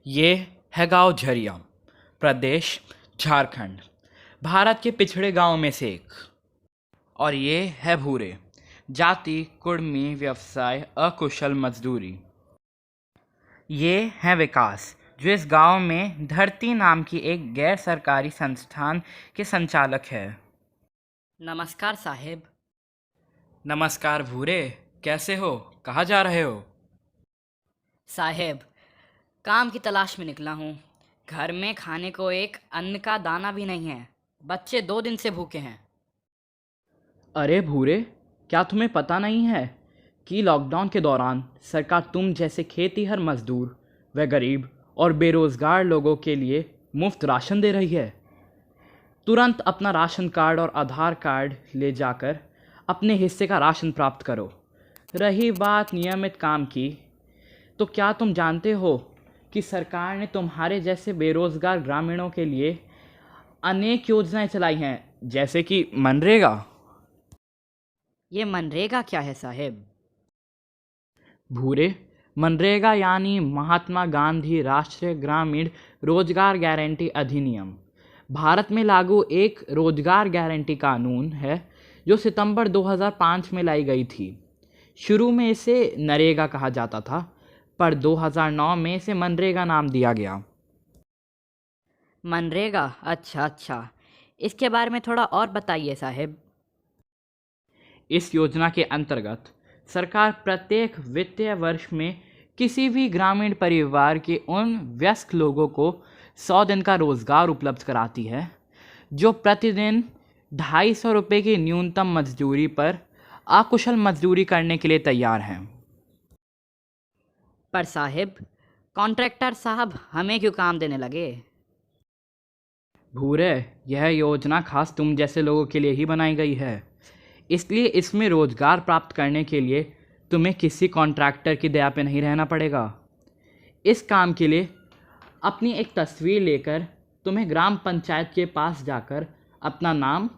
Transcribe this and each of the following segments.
ये है गांव झरिया, प्रदेश झारखंड, भारत के पिछड़े गांव में से एक। और ये है भूरे, जाति, कुर्मी, व्यवसाय, अकुशल मजदूरी। ये है विकास, जो इस गांव में धरती नाम की एक गैर सरकारी संस्थान के संचालक है। नमस्कार साहेब। नमस्कार भूरे, कैसे हो? कहाँ जा रहे हो? साहेब, काम की तलाश में निकला हूँ। घर में खाने को एक अन्न का दाना भी नहीं है। बच्चे 2 दिन से भूखे हैं। अरे भूरे, क्या तुम्हें पता नहीं है कि लॉकडाउन के दौरान सरकार तुम जैसे खेतीहर मजदूर व गरीब और बेरोजगार लोगों के लिए मुफ्त राशन दे रही है। तुरंत अपना राशन कार्ड और आधार कार्ड ले जाकर अपने हिस्से का राशन प्राप्त करो। रही बात नियमित काम की, तो क्या तुम जानते हो कि सरकार ने तुम्हारे जैसे बेरोजगार ग्रामीणों के लिए अनेक योजनाएं चलाई हैं, जैसे कि मनरेगा। ये मनरेगा क्या है साहेब? भूरे, मनरेगा यानी महात्मा गांधी राष्ट्रीय ग्रामीण रोजगार गारंटी अधिनियम भारत में लागू एक रोजगार गारंटी कानून है, जो सितंबर 2005 में लाई गई थी। शुरू में इसे नरेगा कहा जाता था, पर 2009 में इसे मनरेगा नाम दिया गया। मनरेगा, अच्छा अच्छा। इसके बारे में थोड़ा और बताइए साहेब। इस योजना के अंतर्गत सरकार प्रत्येक वित्तीय वर्ष में किसी भी ग्रामीण परिवार के उन वयस्क लोगों को 100 दिन का रोजगार उपलब्ध कराती है, जो प्रतिदिन 250 रुपये की न्यूनतम मजदूरी पर अकुशल मजदूरी करने के लिए तैयार हैं। पर साहेब, कॉन्ट्रैक्टर साहब हमें क्यों काम देने लगे? भूरे, यह योजना खास तुम जैसे लोगों के लिए ही बनाई गई है। इसलिए इसमें रोजगार प्राप्त करने के लिए तुम्हें किसी कॉन्ट्रैक्टर की दया पे नहीं रहना पड़ेगा। इस काम के लिए अपनी एक तस्वीर लेकर तुम्हें ग्राम पंचायत के पास जाकर अपना नाम,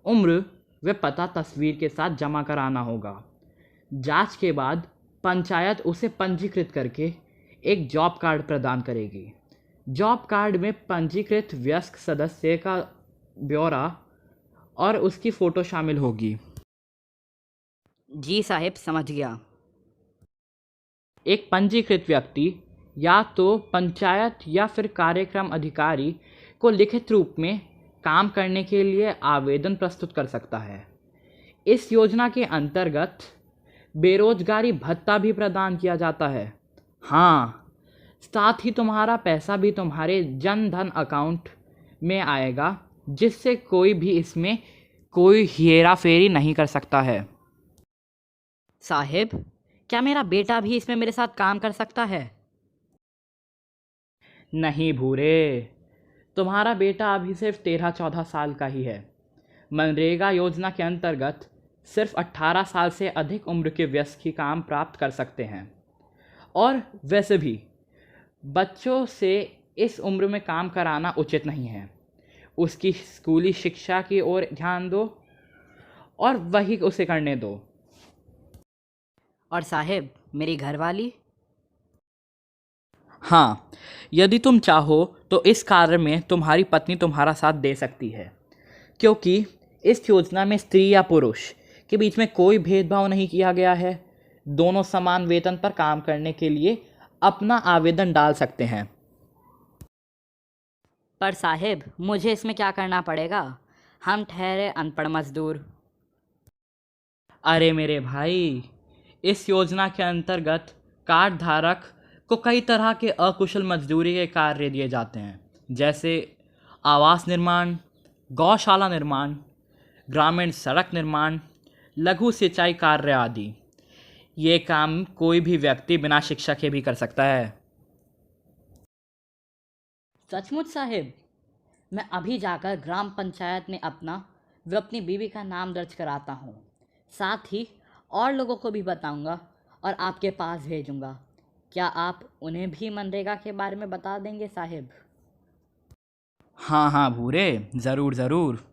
उम्र व पता तस्वीर के साथ जमा कराना होगा। जांच के बाद पंचायत उसे पंजीकृत करके एक जॉब कार्ड प्रदान करेगी। जॉब कार्ड में पंजीकृत वयस्क सदस्य का ब्यौरा और उसकी फ़ोटो शामिल होगी। जी साहेब, समझ गया। एक पंजीकृत व्यक्ति या तो पंचायत या फिर कार्यक्रम अधिकारी को लिखित रूप में काम करने के लिए आवेदन प्रस्तुत कर सकता है। इस योजना के अंतर्गत बेरोजगारी भत्ता भी प्रदान किया जाता है। हाँ, साथ ही तुम्हारा पैसा भी तुम्हारे जन धन अकाउंट में आएगा, जिससे कोई भी इसमें कोई हेरा फेरी नहीं कर सकता है। साहेब, क्या मेरा बेटा भी इसमें मेरे साथ काम कर सकता है? नहीं भूरे, तुम्हारा बेटा अभी सिर्फ 13-14 साल का ही है। मनरेगा योजना के अंतर्गत सिर्फ 18 साल से अधिक उम्र के वयस्क ही काम प्राप्त कर सकते हैं। और वैसे भी बच्चों से इस उम्र में काम कराना उचित नहीं है। उसकी स्कूली शिक्षा की ओर ध्यान दो और वही उसे करने दो। और साहेब, मेरी घरवाली? हाँ, यदि तुम चाहो तो इस कार्य में तुम्हारी पत्नी तुम्हारा साथ दे सकती है, क्योंकि इस योजना में स्त्री या पुरुष के बीच में कोई भेदभाव नहीं किया गया है। दोनों समान वेतन पर काम करने के लिए अपना आवेदन डाल सकते हैं। पर साहेब, मुझे इसमें क्या करना पड़ेगा? हम ठहरे अनपढ़ मजदूर। अरे मेरे भाई, इस योजना के अंतर्गत कार्ड धारक को कई तरह के अकुशल मजदूरी के कार्य दिए जाते हैं, जैसे आवास निर्माण, गौशाला निर्माण, ग्रामीण सड़क निर्माण, लघु सिंचाई कार्य आदि। ये काम कोई भी व्यक्ति बिना शिक्षा के भी कर सकता है। सचमुच साहेब? मैं अभी जाकर ग्राम पंचायत में अपना व अपनी बीवी का नाम दर्ज कराता हूँ। साथ ही और लोगों को भी बताऊँगा और आपके पास भेजूँगा। क्या आप उन्हें भी मनरेगा के बारे में बता देंगे साहेब? हाँ हाँ भूरे, ज़रूर ज़रूर।